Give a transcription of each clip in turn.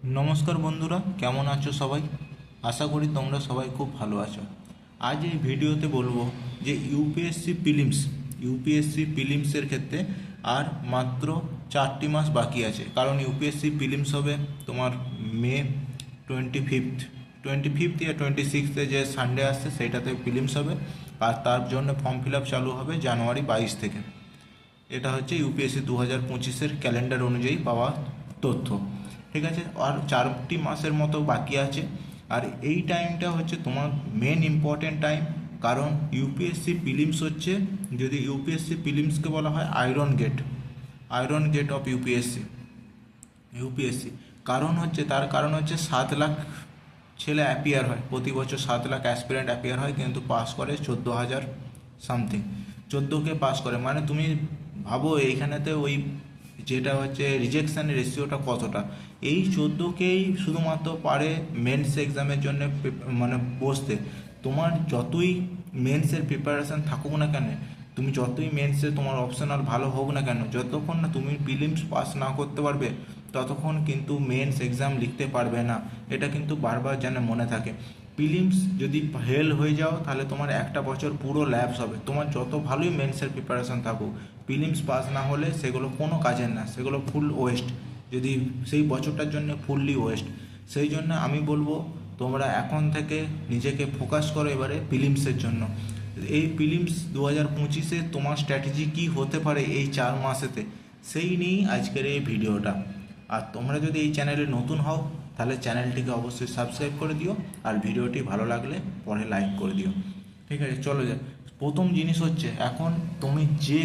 নমস্কার বন্ধুরা, কেমন আছো সবাই? আশা করি তোমরা সবাই খুব ভালো আছো। আজ এই ভিডিওতে বলবো যে ইউপিএসসি প্রিলিমসের ক্ষেত্রে আর মাত্র 4টি মাস বাকি আছে। কারণ ইউপিএসসি প্রিলিমস হবে তোমার মে 25 ইয়া 26 যে সানডে আসছে সেইটাতে প্রিলিমস হবে। আর তার জন্য ফর্ম ফিল আপ চালু হবে জানুয়ারি 22 থেকে। এটা হচ্ছে ইউপিএসসি 2025-এর ক্যালেন্ডার অনুযায়ী পাওয়া তথ্য। ঠিক আছে, আর 4টি মাসের মতো বাকি আছে। আর এই টাইমটা হচ্ছে তোমার মেন ইম্পর্টেন্ট টাইম। কারণ ইউপিএসসি প্রিলিমস হচ্ছে, যদি ইউপিএসসি প্রিলিমসকে বলা হয় আয়রন গেট অফ ইউপিএসসি। তার কারণ হচ্ছে 7 লাখ ছেলে অ্যাপিয়ার হয় প্রতি বছর, 7 লাখ অ্যাসপিরেন্ট অ্যাপিয়ার হয়, কিন্তু পাস করে 14,000 সামথিং। 14কে পাস করে, মানে তুমি ভাবো এইখানেতে ওই যেটা হচ্ছে রিজেকশানের রেশিওটা কতটা। এই 14কেই শুধুমাত্র পারে মেন্স এক্সামের জন্য মানে বসতে। তোমার যতই মেন্সের প্রিপারেশান থাকুক না কেন, তুমি যতই মেন্সে তোমার অপশনাল ভালো হোক না কেন, যতক্ষণ না তুমি প্রিলিমস পাস না করতে পারবে ততক্ষণ কিন্তু মেন্স এক্সাম লিখতে পারবে না। এটা কিন্তু বারবার যেন মনে থাকে। প্রিলিমস যদি ফেল হয়ে যাও তাহলে তোমার একটা বছর পুরো ল্যাপস হবে। তোমার যত ভালোই মেন্সের প্রিপারেশান থাকুক, প্রিলিমস পাস না হলে সেগুলো কোনো কাজের না, সেগুলো ফুল ওয়েস্ট। যদি সেই বছরটার জন্য ফুললি ওয়েস্ট। সেই জন্য আমি বলবো তোমরা এখন থেকে নিজেকে ফোকাস করো এবারে প্রিলিমসের জন্য। এই প্রিলিমস 2025-এ তোমার স্ট্র্যাটেজি কী হতে পারে এই 4 মাসেতে, সেই নিয়েই আজকের এই ভিডিওটা। আর তোমরা যদি এই চ্যানেলে নতুন হও তাহলে চ্যানেলটিকে অবশ্যই সাবস্ক্রাইব করে দিও, আর ভিডিওটি ভালো লাগলে পরে লাইক করে দিও। ঠিক আছে, চলো যাক। প্রথম জিনিস হচ্ছে, এখন তুমি যে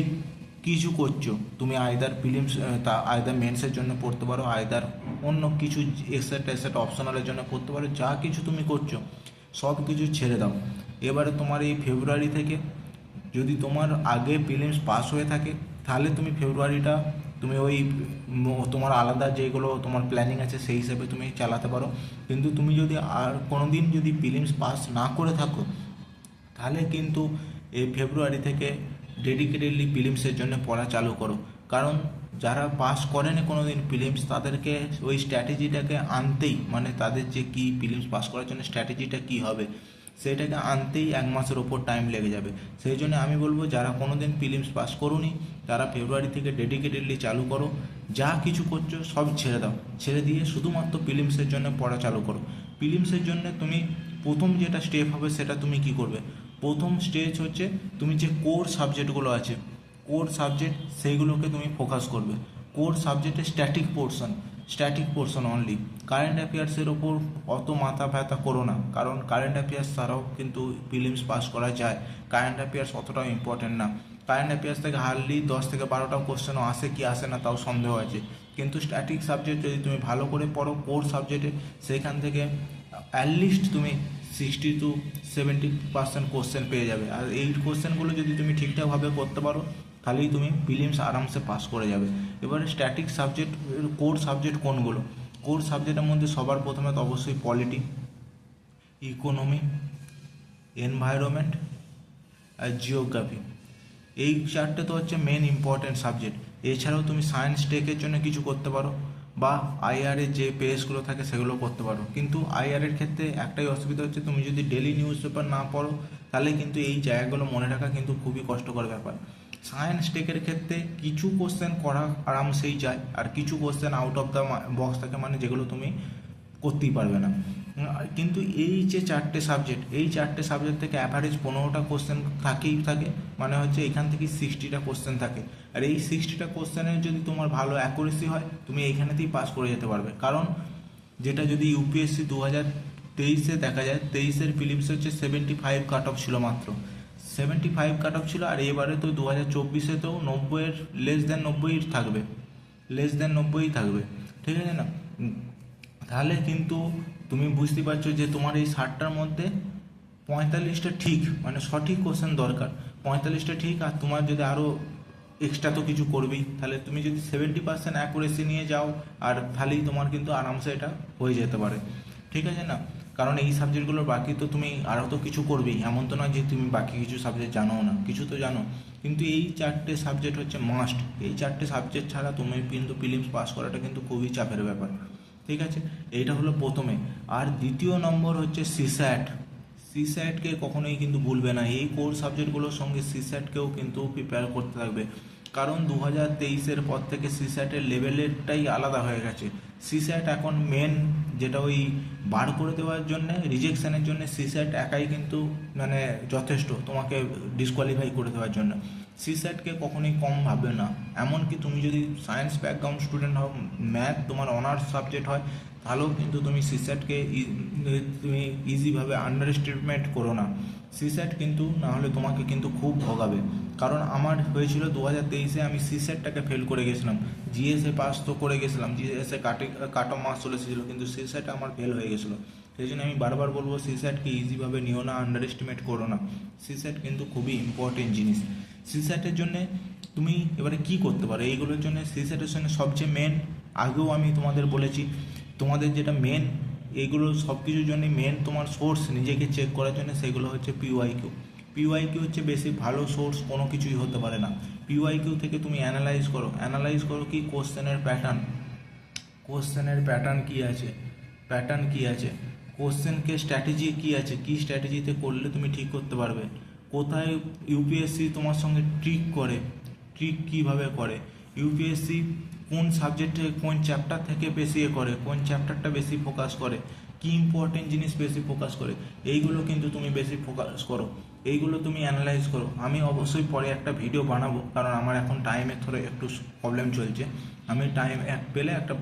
কিছু করছো, তুমি আইদার প্রিলিমস আইদার মেন্সের জন্য পড়তে পারো, আইদার অন্য কিছু এক্সেট্রা অপশনালের জন্য পড়তে পারো। যা কিছু তুমি করছো সব কিছু ছেড়ে দাও। এবারে তোমার এই ফেব্রুয়ারি থেকে, যদি তোমার আগে প্রিলিমস পাস হয়ে থাকে তাহলে তুমি ফেব্রুয়ারিটা তুমি ওই তোমার আলাদা যেগুলো তোমার প্ল্যানিং আছে সেই হিসেবে তুমি চালাতে পারো। কিন্তু তুমি যদি আর কোনো দিন যদি প্রিলিমস পাস না করে থাকো তাহলে কিন্তু এই ফেব্রুয়ারি থেকে ডেডিকেটেডলি প্রিলিমসের জন্য পড়া চালু করো। কারণ যারা পাস করেনি কোনো দিন প্রিলিমস, তাদেরকে ওই স্ট্র্যাটেজিটাকে আনতেই, মানে তাদের যে কী প্রিলিমস পাস করার জন্য স্ট্র্যাটেজিটা কী হবে সেটাকে আনতেই 1 মাসের ওপর টাইম লেগে যাবে। সেই জন্য আমি বলবো যারা কোনো দিন প্রিলিমস পাস করোনি তারা ফেব্রুয়ারি থেকে ডেডিকেটেডলি চালু করো। যা কিছু করছো সব ছেড়ে দাও, ছেড়ে দিয়ে শুধুমাত্র প্রিলিমসের জন্য পড়া চালু করো। প্রিলিমসের জন্য তুমি প্রথম যেটা স্টেপ হবে সেটা তুমি কি করবে, প্রথম স্টেজ হচ্ছে তুমি যে কোর সাবজেক্টগুলো আছে, কোর সাবজেক্ট সেইগুলোকে তুমি ফোকাস করবে। কোর সাবজেক্টের স্ট্যাটিক পোর্শন অনলি। কারেন্ট অ্যাফেয়ার্সের ওপর অত মাথা ব্যথা করো না, কারণ কারেন্ট অ্যাফেয়ার্স ছাড়াও কিন্তু প্রিলিমস পাস করা যায়। কারেন্ট অ্যাফেয়ার্স অতটাও ইম্পর্টেন্ট না। কারেন্ট অ্যাফেয়ার্স থেকে হার্ডলি 10 থেকে 12টা কোশ্চেনও আসে কি আসে না তাও সন্দেহ আছে। কিন্তু স্ট্যাটিক সাবজেক্ট যদি তুমি ভালো করে পড়ো কোর সাবজেক্টে, সেইখান থেকে অ্যাটলিস্ট তুমি 60-70% কোশ্চেন পেয়ে যাবে। আর এই কোশ্চেনগুলো যদি তুমি ঠিকঠাকভাবে করতে পারো তাহলেই তুমি প্রিলিমস আরামসে পাস করে যাবে। এবারে স্ট্যাটিক সাবজেক্ট কোর সাবজেক্ট কোনগুলো, কোর সাবজেক্টের মধ্যে সবার প্রথমে তো অবশ্যই পলিটি, ইকোনমি, এনভায়রনমেন্ট আর জিওগ্রাফি। এই 4টে তো হচ্ছে মেন ইম্পর্ট্যান্ট সাবজেক্ট। এছাড়াও তুমি সায়েন্স টেকের জন্য কিছু করতে পারো, বা আইআরের যে পেজগুলো থাকে সেগুলো করতে পারো। কিন্তু আইআরের ক্ষেত্রে একটাই অসুবিধা হচ্ছে, তুমি যদি ডেলি নিউজ পেপার না পড়ো তাহলে কিন্তু এই জায়গাগুলো মনে রাখা কিন্তু খুবই কষ্টকর ব্যাপার। সায়েন্স টেকের ক্ষেত্রে কিছু কোশ্চেন করা আরামসেই যায়, আর কিছু question out of the box থাকে, মানে যেগুলো তুমি করতেই পারবে না। কিন্তু এই যে 4টে সাবজেক্ট থেকে অ্যাভারেজ 15টা কোশ্চেন থাকে, মানে হচ্ছে এখান থেকে 60টা কোশ্চেন থাকে। আর এই 60টা কোশ্চেনের যদি তোমার ভালো অ্যাকুরেসি হয় তুমি এইখানেতেই পাস করে যেতে পারবে। কারণ যেটা যদি ইউপিএসসি 2023-এ দেখা যায়, 23-এর প্রিলিমস হচ্ছে 75 কাট অফ ছিল, মাত্র 75 কাট অফ ছিল। আর এবারে তো 2024-এতেও 90-এর লেস দেন 90 থাকবে। ঠিক আছে না? তাহলে কিন্তু তুমি বুঝতে পারছো যে তোমার এই 60টার মধ্যে 45টা ঠিক, মানে সঠিক কোশ্চেন দরকার। 45টা ঠিক, আর তোমার যদি আরও এক্সট্রা তো কিছু করবেই। তাহলে তুমি যদি 70% অ্যাকুরেসি নিয়ে যাও আর তাহলেই তোমার কিন্তু আরামসে এটা হয়ে যেতে পারে। ঠিক আছে না? কারণ এই সাবজেক্টগুলোর বাকি তো তুমি আরও তো কিছু করবেই, এমন তো নয় যে তুমি বাকি কিছু সাবজেক্ট জানো না, কিছু তো জানো। কিন্তু এই 4টে সাবজেক্ট হচ্ছে মাস্ট। এই 4টে সাবজেক্ট ছাড়া তুমি কিন্তু প্রিলিমস পাস করাটা কিন্তু খুবই চাপের ব্যাপার। ঠিক আছে, এইটা হলো প্রথমে। আর দ্বিতীয় নম্বর হচ্ছে সিস্যাট। সিস্যাটকে কখনোই কিন্তু ভুলবে না, এই কোর সাবজেক্টগুলোর সঙ্গে সিস্যাটকেও কিন্তু প্রিপেয়ার করতে থাকবে। কারণ 2023-এর পর থেকে সিস্যাটের লেভেলেরটাই আলাদা হয়ে গেছে। সিস্যাট এখন মেন যেটা ওই বার করে দেওয়ার জন্য, রিজেকশনের জন্য সিস্যাট একাই কিন্তু মানে যথেষ্ট তোমাকে ডিসকোয়ালিফাই করে দেওয়ার জন্য। সিস্যাটকে কখনোই কম ভাববে না। এমনকি তুমি যদি সায়েন্স ব্যাকগ্রাউন্ড স্টুডেন্ট হও, ম্যাথ তোমার অনার্স সাবজেক্ট হয়, তাহলেও কিন্তু তুমি সিস্যাটকে তুমি ইজিভাবে আন্ডার এস্টিমেট করো না। সিস্যাট কিন্তু না হলে তোমাকে কিন্তু খুব ভোগাবে। কারণ আমার হয়েছিল 2023-এ, আমি সিস্যাটটাকে ফেল করে গেছিলাম। জিএসএ পাস তো করে গেছিলাম, জিএসএ কাট অফ মার্কস চলে এসেছিলো, কিন্তু সিস্যাটে আমার ফেল হয়ে গেছিলো। সেই জন্য আমি বারবার বলবো সিস্যাটকে ইজিভাবে নিও না, আন্ডার এস্টিমেট করো না। সিস্যাট কিন্তু খুবই ইম্পর্টেন্ট জিনিস। সিস্যাটের জন্যে তুমি এবারে কি করতে পারো, এইগুলোর জন্য সিস্যাটের সঙ্গে সবচেয়ে মেন, আগেও আমি তোমাদের বলেছি, তোমাদের যেটা মেন এইগুলো সব কিছুর জন্যই মেন তোমার সোর্স নিজেকে চেক করার জন্য, সেগুলো হচ্ছে পিওয়াইকিউ। পিওয়াইকিউ হচ্ছে বেশি ভালো সোর্স কোনো কিছুই হতে পারে না। পিওয়াইকিউ থেকে তুমি অ্যানালাইজ করো কি কোশ্চেনের প্যাটার্ন কী আছে, কোশ্চেনকে স্ট্র্যাটেজি কী আছে, কী স্ট্র্যাটেজিতে করলে তুমি ঠিক করতে পারবে, কোথায় ইউপিএসসি তোমার সঙ্গে ট্রিক কীভাবে করে, ইউপিএসসি কোন সাবজেক্টে কোন চ্যাপ্টার থেকে বেশি কোন চ্যাপ্টারটা বেশি ফোকাস করে, কি ইম্পর্টেন্ট জিনিস বেশি ফোকাস করে, এইগুলো কিন্তু তুমি বেশি ফোকাস করো, এইগুলো তুমি অ্যানালাইজ করো। আমি অবশ্যই পরে একটা ভিডিও বানাবো, কারণ আমার এখন টাইমের ধরে একটু প্রবলেম চলছে। আমি টাইম পেলে একটা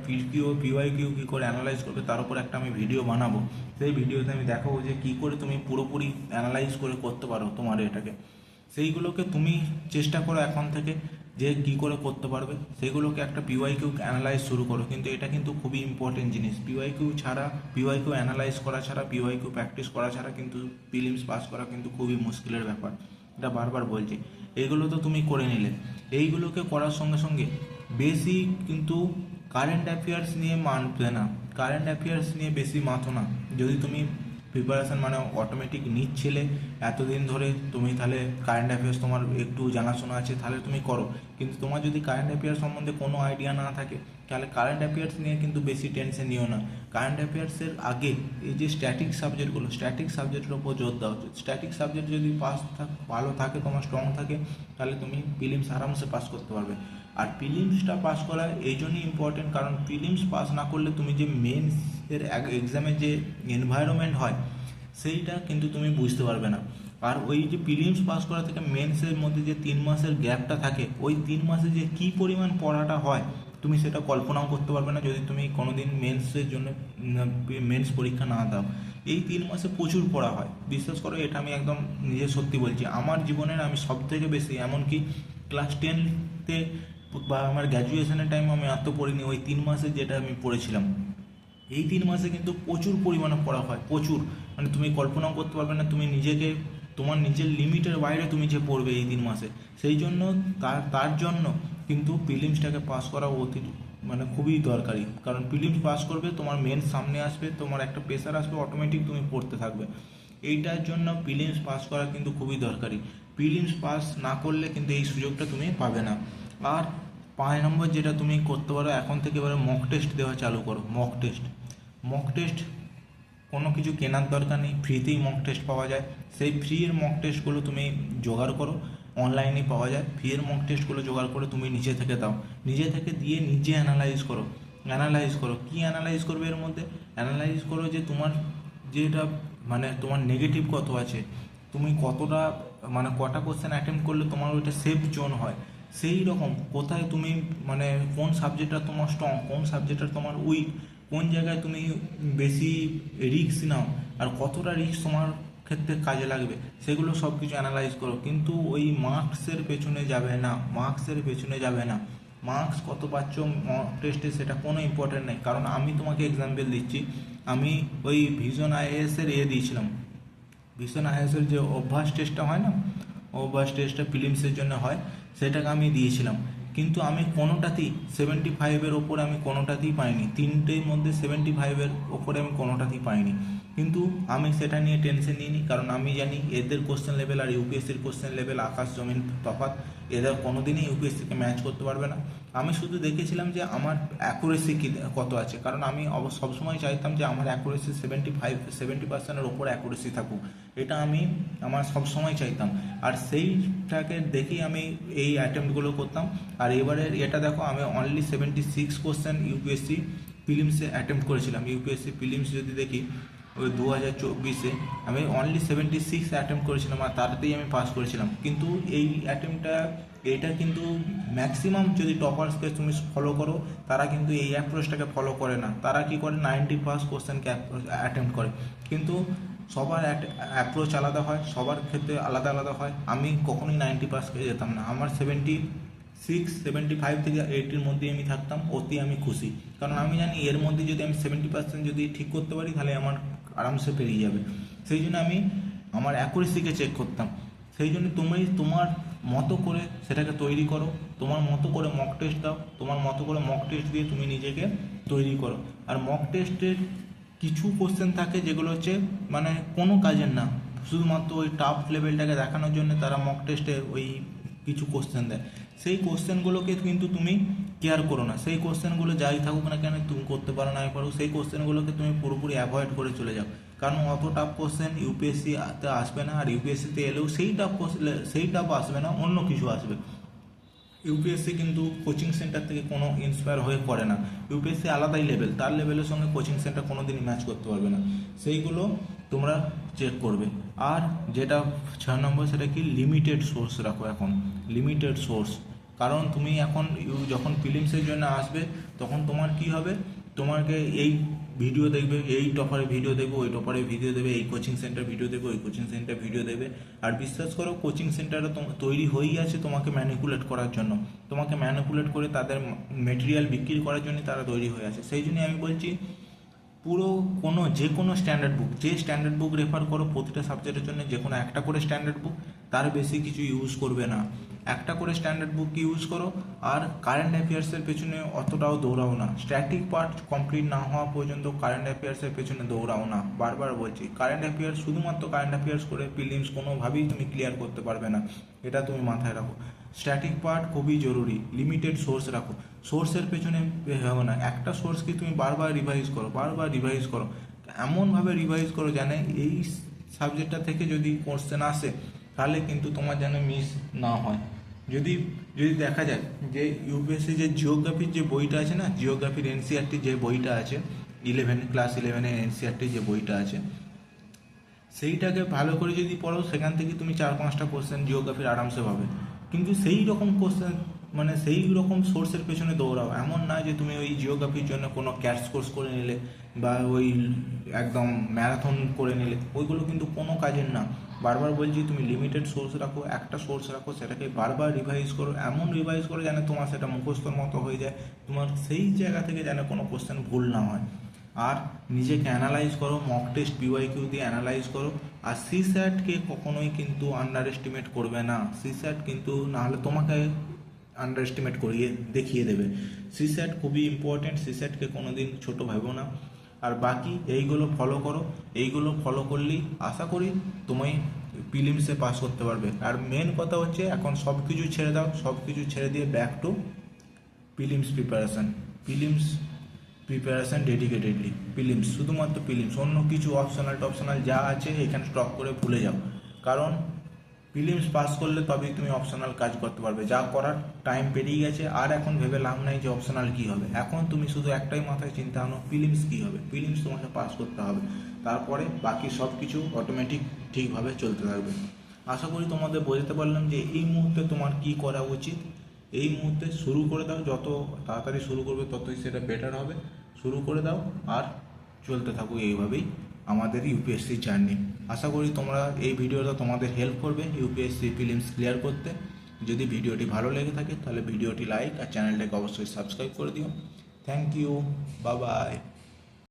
পিওয়াইকিউ কী করে অ্যানালাইজ করবে তার উপর একটা আমি ভিডিও বানাবো। সেই ভিডিওতে আমি দেখাবো যে কী করে তুমি পুরোপুরি অ্যানালাইজ করে করতে পারো তোমার এটাকে। সেইগুলোকে তুমি চেষ্টা করো এখন থেকে যে কী করে করতে পারবে, সেগুলোকে একটা পিওয়াইকিউ অ্যানালাইজ শুরু করো। কিন্তু এটা কিন্তু খুবই ইম্পর্টেন্ট জিনিস। পিওয়াইকিউ অ্যানালাইজ করা ছাড়া, পিওয়াইকিউ প্র্যাকটিস করা ছাড়া কিন্তু প্রিলিমস পাস করা কিন্তু খুবই মুশকিলের ব্যাপার। এটা বারবার বলছি। এইগুলো তো তুমি করে নিলে, এইগুলোকে করার সঙ্গে সঙ্গে বেশি কিন্তু কারেন্ট অ্যাফেয়ার্স নিয়ে মানবে না, কারেন্ট অ্যাফেয়ার্স নিয়ে বেশি মাথো না। যদি তুমি প্রিপারেশান মানে অটোমেটিক নিচ্ছিলে এতদিন ধরে, তুমি তাহলে কারেন্ট অ্যাফেয়ার্স তোমার একটু জানাশোনা আছে, তাহলে তুমি করো। কিন্তু তোমার যদি কারেন্ট অ্যাফেয়ার্স সম্বন্ধে কোনো আইডিয়া না থাকে, তাহলে কারেন্ট অ্যাফেয়ার্স নিয়ে কিন্তু বেশি টেনশন নিও না। কারেন্ট অ্যাফেয়ার্সের আগে এই যে স্ট্যাটিক সাবজেক্টের ওপর জোর দেওয়া উচিত। স্ট্যাটিক সাবজেক্ট যদি ভালো থাকে, তোমার স্ট্রং থাকে, তাহলে তুমি প্রিলিমস আরামসে পাস করতে পারবে। আর প্রিলিমসটা পাস করা এই জন্যই ইম্পর্টেন্ট, কারণ প্রিলিমস পাস না করলে তুমি যে মেন্সের এক্সামের যে এনভায়রনমেন্ট হয়, সেইটা কিন্তু তুমি বুঝতে পারবে না। আর ওই যে প্রিলিমস পাস করা থেকে মেন্সের মধ্যে যে 3 মাসের গ্যাপটা থাকে, ওই 3 মাসে যে কী পরিমাণ পড়াটা হয়, তুমি সেটা কল্পনাও করতে পারবে না যদি তুমি কোনোদিন মেন্সের জন্য মেন্স পরীক্ষা না দাও। এই 3 মাসে প্রচুর পড়া হয়, বিশ্বাস করো, এটা আমি একদম নিজে সত্যি বলছি। আমার জীবনের আমি সবথেকে বেশি, এমনকি ক্লাস 10তে বা আমার গ্র্যাজুয়েশনের টাইম আমি এত পড়িনি, ওই 3 মাসে যেটা আমি পড়েছিলাম। এই 3 মাসে কিন্তু প্রচুর পরিমাণে পড়া হয়, প্রচুর, মানে তুমি কল্পনাও করতে পারবে না। তুমি নিজেকে, তোমার নিজের লিমিটের বাইরে তুমি যে পড়বে এই 3 মাসে, সেই জন্য তার জন্য কিন্তু প্রিলিমসটাকে পাস করা অতি মানে খুবই দরকারি। কারণ প্রিলিমস পাস করবে, তোমার মেন্স সামনে আসবে, তোমার একটা প্রেশার আসবে, অটোমেটিক তুমি পড়তে থাকবে। এইটার জন্য প্রিলিমস পাস করা কিন্তু খুবই দরকারি। প্রিলিমস পাস না করলে কিন্তু এই সুযোগটা তুমি পাবে না। আর 5 নম্বর যেটা তুমি করতে পারো, এখন থেকে এবারে মক টেস্ট দেওয়া চালু করো। মক টেস্ট কোনো কিছু কেনার দরকার নেই, ফ্রিতেই মক টেস্ট পাওয়া যায়। সেই ফ্রির মক টেস্টগুলো তুমি জোগাড় করো, অনলাইনে পাওয়া যায়। ফ্রির মক টেস্টগুলো জোগাড় করে তুমি নিজে থেকে দাও, নিজে থেকে দিয়ে নিজে অ্যানালাইজ করো। কী অ্যানালাইজ করবে এর মধ্যে? অ্যানালাইজ করো যে তোমার যেটা মানে তোমার নেগেটিভ কত আছে, তুমি কতটা মানে কটা কোশ্চেন অ্যাটেম্প্ট করলে তোমার ওইটা সেফ জোন হয়, সেই রকম কোথায় তুমি মানে কোন সাবজেক্টটা তোমার স্ট্রং, কোন সাবজেক্টটা তোমার উইক, কোন জায়গায় তুমি বেশি রিস্ক নাও, আর কতটা রিস্ক তোমার ক্ষেত্রে কাজে লাগবে, সেগুলো সব কিছু অ্যানালাইজ করো। কিন্তু ওই মার্কসের পেছনে যাবে না। মার্কস কত পাচ্ছ মক টেস্টে সেটা কোনো ইম্পর্টেন্ট নেই। কারণ আমি তোমাকে এক্সাম্পল দিচ্ছি, আমি ওই ভিশন আইএএসের দিয়েছিলাম। ভিশন আইএএসের যে অভ্যাস টেস্টটা হয় না, অভ্যাস টেস্টটা প্রিলিমসের জন্য হয়, সেটাকে আমি দিয়েছিলাম। কিন্তু আমি কোনোটাতেই 75-এর ওপরে আমি কোনোটাতেই পাইনি। 3টের মধ্যে 75-এর ওপরে আমি কোনোটাতেই পাইনি। কিন্তু আমি সেটা নিয়ে টেনশন নিইনি, কারণ আমি জানি এদের কোশ্চেন লেভেল আর ইউপিএসসির কোশ্চেন লেভেল আকাশ জমিন তফাৎ। এদের কোনোদিনই ইউপিএসসিকে ম্যাচ করতে পারবে না। আমি শুধু দেখেছিলাম যে আমার অ্যাকুরেসি কত আছে, কারণ আমি সবসময় চাইতাম যে আমার অ্যাকুরেসি 70% ওপর অ্যাকুরেসি থাকুক, এটা আমি আমার সবসময় চাইতাম। আর সেইটাকে দেখেই আমি এই অ্যাটেম্পটগুলো করতাম। আর এবারে এটা দেখো, আমি অনলি 76 কোশ্চেন ইউপিএসসি প্রিলিমসে অ্যাটেম্প্ট করেছিলাম। ইউপিএসসি প্রিলিমস যদি দেখি ওই 2024-এ আমি অনলি 76 অ্যাটেম্প্ট করেছিলাম, আর তাতেই আমি পাস করেছিলাম। কিন্তু এই এইটা কিন্তু ম্যাক্সিমাম যদি টপার্সকে তুমি ফলো করো, তারা কিন্তু এই অ্যাপ্রোচটাকে ফলো করে না। তারা কি করে 90+ কোশ্চেনকে অ্যাটেম্প্ট করে। কিন্তু সবার অ্যাপ্রোচ আলাদা হয়, সবার ক্ষেত্রে আলাদা আলাদা হয়। আমি কখনোই 90+ পেয়ে যেতাম না, আমার 75 থেকে 80-এর মধ্যেই আমি থাকতাম, ওতেই আমি খুশি। কারণ আমি জানি এর মধ্যে যদি আমি 70% যদি ঠিক করতে পারি, তাহলে আমার আরামসে পেরিয়ে যাবে। সেই জন্য আমি আমার অ্যাকুরেসিকে চেক করতাম। সেই জন্য তুমি তোমার মতো করে সেটাকে তৈরি করো, তোমার মতো করে মক টেস্ট দাও, তোমার মতো করে মক টেস্ট দিয়ে তুমি নিজেকে তৈরি করো। আর মক টেস্টের কিছু কোশ্চেন থাকে যেগুলো হচ্ছে মানে কোনো কাজের না, শুধুমাত্র ওই টাফ লেভেলটাকে দেখানোর জন্য তারা মক টেস্টে ওই কিছু কোশ্চেন দেয়। সেই কোশ্চেনগুলোকে কিন্তু তুমি কেয়ার করো না। সেই কোশ্চেনগুলো যাই থাকুক না কেন, তুমি করতে পারো না পারো, সেই কোশ্চেনগুলোকে তুমি পুরোপুরি অ্যাভয়েড করে চলে যাও। কারণ অত টাফ কোশ্চেন ইউপিএসসিতে আসবে না, আর ইউপিএসসিতে এলেও সেই টাফ আসবে না, অন্য কিছু আসবে। ইউপিএসসি কিন্তু কোচিং সেন্টার থেকে কোনো ইন্সপায়ার হয়ে করে না। ইউপিএসসি আলাদাই লেভেল, তার লেভেলের সঙ্গে কোচিং সেন্টার কোনো দিনই ম্যাচ করতে পারবে না। সেইগুলো তোমরা চেক করবে। আর যেটা 6 নম্বর, সেটা কি লিমিটেড সোর্স রাখো। এখন লিমিটেড সোর্স, কারণ তুমি এখন যখন প্রিলিমসের জন্য আসবে, তখন তোমার কি হবে, তোমাকে এই ভিডিও দেখবে, এই টপারে ভিডিও দেবে, ওই টপারে ভিডিও দেবে, এই কোচিং সেন্টার ভিডিও দেবে, ওই কোচিং সেন্টার ভিডিও দেবে। আর বিশ্বাস করো, কোচিং সেন্টারটা তৈরি হয়েই আছে তোমাকে ম্যানিপুলেট করার জন্য। তোমাকে ম্যানিপুলেট করে তাদের মেটেরিয়াল বিক্রি করার জন্য তারা তৈরি হয়ে আছে। সেই জন্যই আমি বলছি, পুরো যে কোনো স্ট্যান্ডার্ড বুক, যে স্ট্যান্ডার্ড বুক রেফার করো প্রতিটা সাবজেক্টের জন্য, যে কোনো একটা করে স্ট্যান্ডার্ড বুক, তার বেশি কিছু ইউজ করবে না। একটা করে স্ট্যান্ডার্ড বুক ইউজ করো। আর কারেন্ট অ্যাফেয়ার্সের পেছনে অতটাও দৌড়াও না। স্ট্যাটিক পার্ট কমপ্লিট না হওয়া পর্যন্ত কারেন্ট অ্যাফেয়ার্সের পেছনে দৌড়াও না। বারবার বলছি, কারেন্ট অ্যাফেয়ার্স, শুধুমাত্র কারেন্ট অ্যাফেয়ার্স করে প্রিলিমস কোনোভাবেই তুমি ক্লিয়ার করতে পারবে না, এটা তুমি মাথায় রাখো। স্ট্যাটিক পার্ট খুবই জরুরি। লিমিটেড সোর্স রাখো, সোর্সের পেছনে হবে না। একটা সোর্সকে তুমি বারবার রিভাইজ করো, এমনভাবে রিভাইজ করো যেন এই সাবজেক্টটা থেকে যদি কোশ্চেন আসে, তাহলে কিন্তু তোমার যেন মিস না হয়। যদি দেখা যায় যে ইউপিএসসি যে জিওগ্রাফির যে বইটা আছে না, জিওগ্রাফির এনসিআরটি যে বইটা আছে, ক্লাস 11-এর এনসিআরটি যে বইটা আছে, সেইটাকে ভালো করে যদি পড়ো, সেখান থেকে তুমি 4-5টা কোশ্চেন জিওগ্রাফির আরামসে পাবে। কিন্তু সেই রকম কোশ্চেন, মানে সেই রকম সোর্সের পেছনে দৌড়াও। এমন না যে তুমি ওই জিওগ্রাফির জন্য কোনো ক্যাশ কোর্স করে নিলে, বা ওই একদম ম্যারাথন করে নিলে, ওইগুলো কিন্তু কোনো কাজের না। বারবার বলছি, তুমি লিমিটেড সোর্স রাখো, একটা সোর্স রাখো, সেটাকে বারবার রিভাইজ করো, এমন রিভাইজ করো যেন তোমার সেটা মুখস্থর মতো হয়ে যায়, তোমার সেই জায়গা থেকে যেন কোনো কোশ্চেন ভুল না হয়। আর নিজেকে অ্যানালাইজ করো, মক টেস্ট পিওয়াইকিউ দিয়ে অ্যানালাইজ করো। আর সিস্যাটকে কখনোই কিন্তু আন্ডার এস্টিমেট করবে না। সিস্যাট কিন্তু নাহলে তোমাকে আন্ডার এস্টিমেট করিয়ে দেখিয়ে দেবে। সিস্যাট খুবই ইম্পর্টেন্ট, সিস্যাটকে কোনো দিন ছোটো ভাবো না। আর বাকি এইগুলো ফলো করো, এইগুলো ফলো করলেই আশা করি তুমি প্রিলিমসে পাস করতে পারবে। আর মেন কথা হচ্ছে, এখন সব কিছু ছেড়ে দাও, সব কিছু ছেড়ে দিয়ে back to prelims preparation dedicatedly. Prelims, শুধুমাত্র প্রিলিমস, অন্য কিছু অপশনাল যা আছে এখানে স্টপ করে ভুলে যাও। কারণ প্রিলিমস পাস করলে তবেই তুমি অপশনাল কাজ করতে পারবে। যা করার টাইম পেরিয়ে গেছে, আর এখন ভেবে লাভ নাই যে অপশনাল কী হবে। এখন তুমি শুধু একটাই মাথায় চিন্তা আনো, প্রিলিমস কী হবে। প্রিলিমস তোমাকে পাস করতে হবে, তারপরে বাকি সব কিছু অটোমেটিক ঠিকভাবে চলতে থাকবে। আশা করি তোমাদের বোঝাতে পারলাম যে এই মুহূর্তে তোমার কী করা উচিত। এই মুহূর্তে শুরু করে দাও, যত তাড়াতাড়ি শুরু করবে ততই সেটা বেটার হবে। শুরু করে দাও আর চলতে থাকো এইভাবেই আমাদের ইউপিএসসি জার্নি। আশা করি তোমরা এই ভিডিওটা তোমাদের হেল্প করবে ইউপিএসসি প্রিলিমস ক্লিয়ার করতে। যদি ভিডিওটি ভালো লেগে থাকে, তাহলে ভিডিওটি লাইক আর চ্যানেলটাকে অবশ্যই সাবস্ক্রাইব করে দিও। Thank you, bye by.